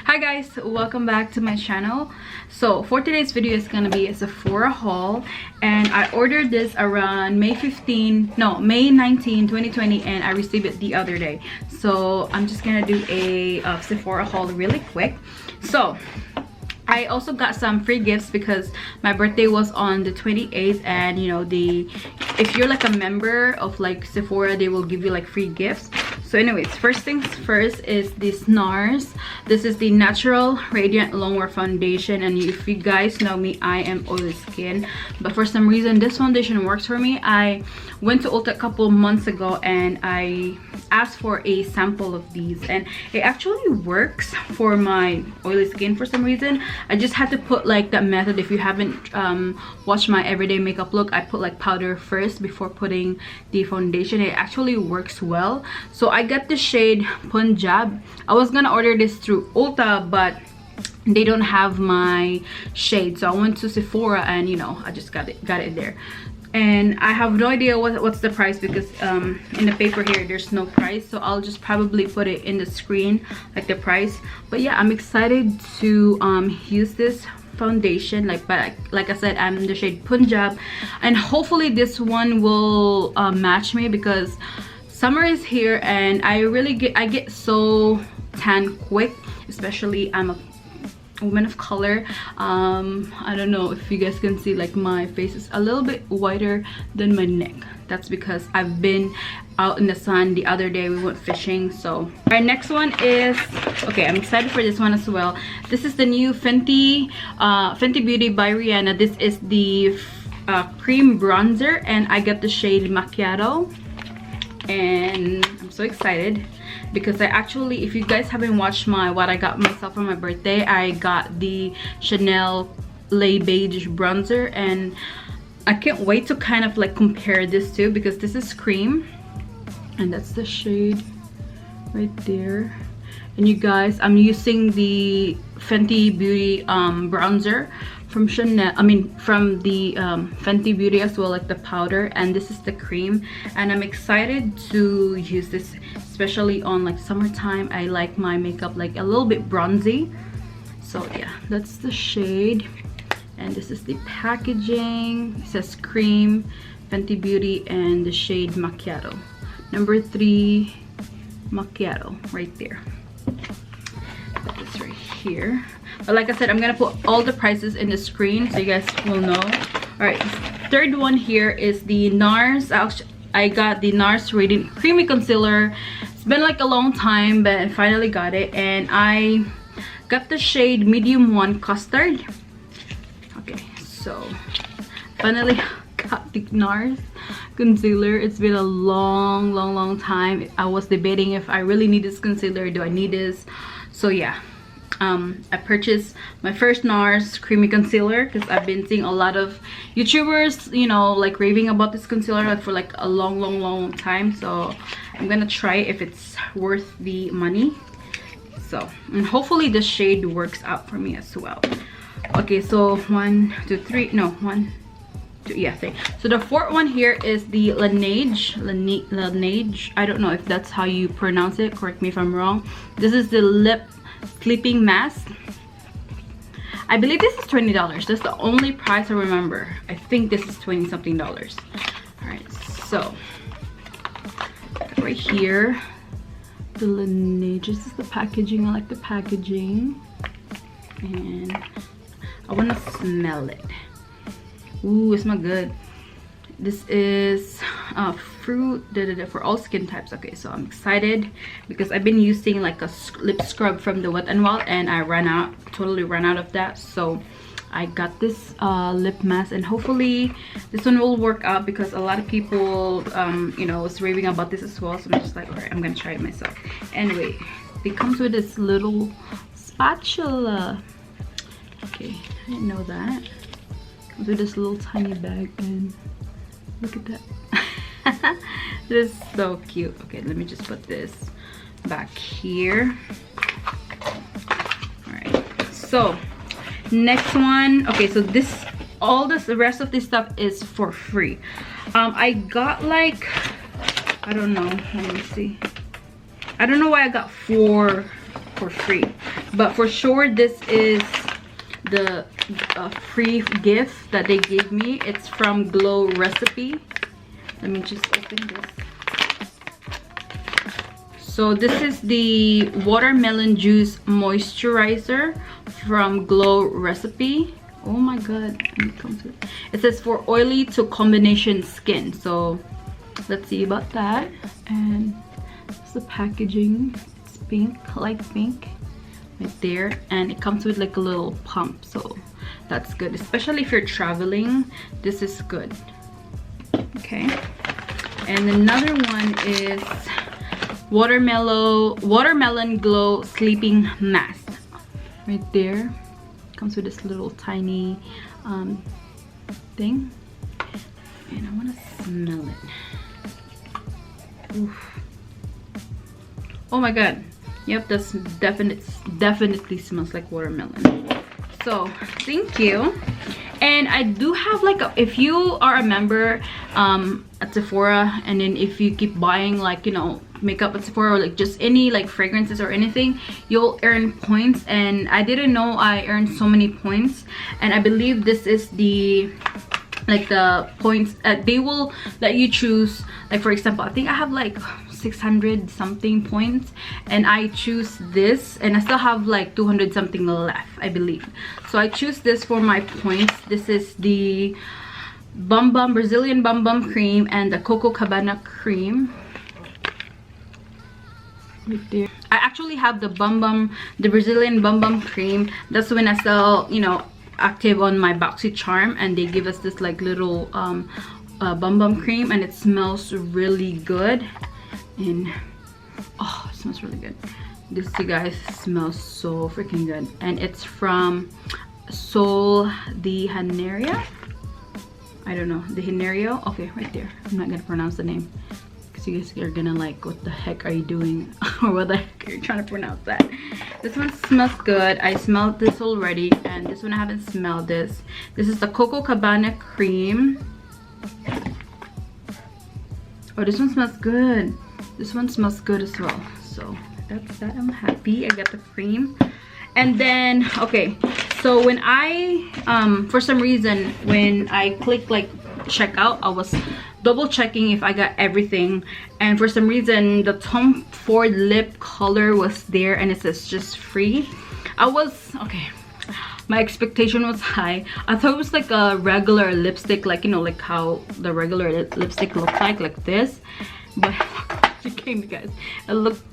Hi guys, welcome back to my channel. So for today's video is gonna be a Sephora haul, and I ordered this around May 19 2020, and I received it the other day. So I'm just gonna do a Sephora haul really quick. So I also got some free gifts because my birthday was on the 28th, and you know, if you're like a member of like Sephora, they will give you like free gifts. So anyways, first things first is this Nars. This is the Natural Radiant Longwear Foundation, and if you guys know me, I am oily skin, but for some reason this foundation works for me. I went to Ulta a couple months ago and I asked for a sample of these, and it actually works for my oily skin for some reason. I just had to put like that method. If you haven't watched my everyday makeup look, I put like powder first before putting the foundation. It actually works well. So I got the shade Punjab. I was gonna order this through Ulta, but they don't have my shade, so I went to Sephora and you know, I just got it there. And I have no idea what's the price because in the paper here there's no price, so I'll just probably put it in the screen like the price. But yeah, I'm excited to use this foundation. Like I said, I'm in the shade Punjab, and hopefully this one will match me because summer is here and I get so tan quick, especially I'm a woman of color. I don't know if you guys can see, like my face is a little bit whiter than my neck. That's because I've been out in the sun. The other day we went fishing. So our next one is, okay, I'm excited for this one as well. This is the new Fenty Beauty by Rihanna. This is the cream bronzer, and I got the shade Macchiato, and I'm so excited because I actually, if you guys haven't watched what I got myself for my birthday, I got the Chanel Beige bronzer, and I can't wait to kind of like compare this to, because this is cream and that's the shade right there. And you guys, I'm using the Fenty Beauty bronzer from Chanel, from the Fenty Beauty as well, like the powder, and this is the cream, and I'm excited to use this, especially on like summertime. I like my makeup like a little bit bronzy. So yeah, that's the shade, and this is the packaging. It says cream, Fenty Beauty, and the shade Macchiato, number 3 Macchiato right there. Put this right here. But like I said, I'm gonna put all the prices in the screen so you guys will know. All right, third one here is the Nars. I got the Nars Radiant Creamy Concealer. It's been like a long time, but I finally got it, and I got the shade Medium 1 Custard. Okay, so finally got the Nars concealer. It's been a long time. I was debating if I really need this concealer. Do I need this? So yeah, I purchased my first Nars creamy concealer because I've been seeing a lot of YouTubers, you know, like raving about this concealer for like a long time. So I'm gonna try if it's worth the money. So, and hopefully the shade works out for me as well. Okay, so 1 2 3, no, 1 2, yeah, 3. So the fourth one here is the Laneige. I don't know if that's how you pronounce it, correct me if I'm wrong. This is the lip sleeping mask. I believe this is $20. That's the only price I remember. I think this is 20 something dollars. All right, so right here, the Laneige. This is the packaging. I like the packaging, and I want to smell it. Ooh, it smells good. This is fruit for all skin types. Okay, so I'm excited because I've been using like a lip scrub from the Wet n Wild, and I totally ran out of that. So I got this lip mask, and hopefully this one will work out because a lot of people you know, was raving about this as well. So I'm just like, all right, I'm gonna try it myself. Anyway, it comes with this little spatula. Okay, I didn't know that. Comes with this little tiny bag, and look at that. This is so cute. Okay, let me just put this back here. All right, so next one. Okay, so the rest of this stuff is for free. I got like, I don't know, let me see, I don't know why I got 4 for free. but for sure this is the free gift that they gave me. It's from Glow Recipe. Let me just open this. So this is the watermelon juice moisturizer from Glow Recipe. Oh my god, it says for oily to combination skin. So let's see about that. And it's the packaging. It's pink, light pink right there, and it comes with like a little pump, so that's good, especially if you're traveling. This is good. Okay, and another one is watermelon glow sleeping mask right there. Comes with this little tiny thing, and I want to smell it. Oof. Oh my god, yep, that's definitely smells like watermelon. So thank you. And I do have like if you are a member at Sephora, and then if you keep buying like, you know, makeup at Sephora or like just any like fragrances or anything, you'll earn points. And I didn't know I earned so many points, and I believe this is the like the points they will let you choose. Like for example, I think I have like 600 something points, and I choose this, and I still have like 200 something left, I believe. So I choose this for my points. This is the Brazilian Bum Bum cream and the Coco Cabana cream right there. I actually have the Brazilian Bum Bum cream. That's when I still, you know, active on my Boxy Charm, and they give us this like little Bum Bum cream, and it smells really good. And oh, it smells really good. This, you guys, smells so freaking good, and it's from Sol de Janeiro. I don't know, the Janeiro. Okay, right there. I'm not gonna pronounce the name because you guys are gonna like, what the heck are you doing? Or what the heck are you trying to pronounce that? This one smells good. I smelled this already, and this one I haven't smelled this. This is the Coco Cabana cream. Oh, this one smells good. This one smells good as well. So that's that. I'm happy I got the cream. And then okay, so when I for some reason when I clicked like checkout, I was double checking if I got everything, and for some reason the Tom Ford lip color was there, and it says just free. I was okay, my expectation was high. I thought it was like a regular lipstick, like, you know, like how the regular lipstick looks like this, but it came, guys. It looked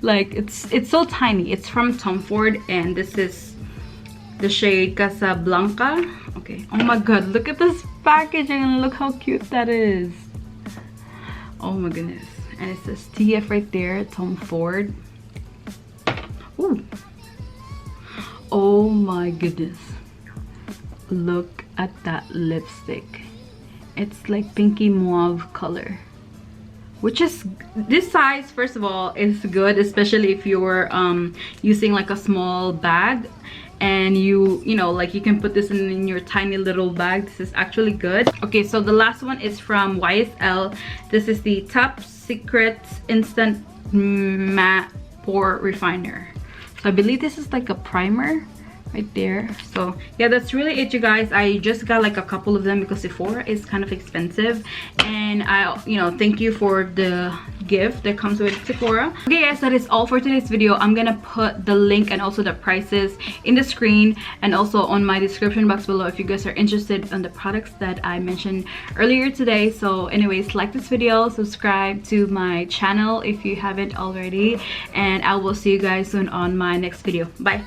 like it's so tiny. It's from Tom Ford, and this is the shade Casablanca. Okay, oh my god, look at this packaging and look how cute that is. Oh my goodness. And it says TF right there, Tom Ford. Ooh. Oh my goodness, look at that lipstick. It's like pinky mauve color, which is, this size first of all is good, especially if you're using like a small bag, and you know, like you can put this in your tiny little bag. This is actually good. Okay, so the last one is from YSL. This is the Top Secret Instant Matte Pore Refiner. So I believe this is like a primer right there. So yeah, that's really it, you guys. I just got like a couple of them because Sephora is kind of expensive, and I, you know, thank you for the gift that comes with Sephora. Okay guys, that is all for today's video. I'm gonna put the link and also the prices in the screen and also on my description box below if you guys are interested in the products that I mentioned earlier today. So anyways, like this video, subscribe to my channel if you haven't already, and I will see you guys soon on my next video. Bye.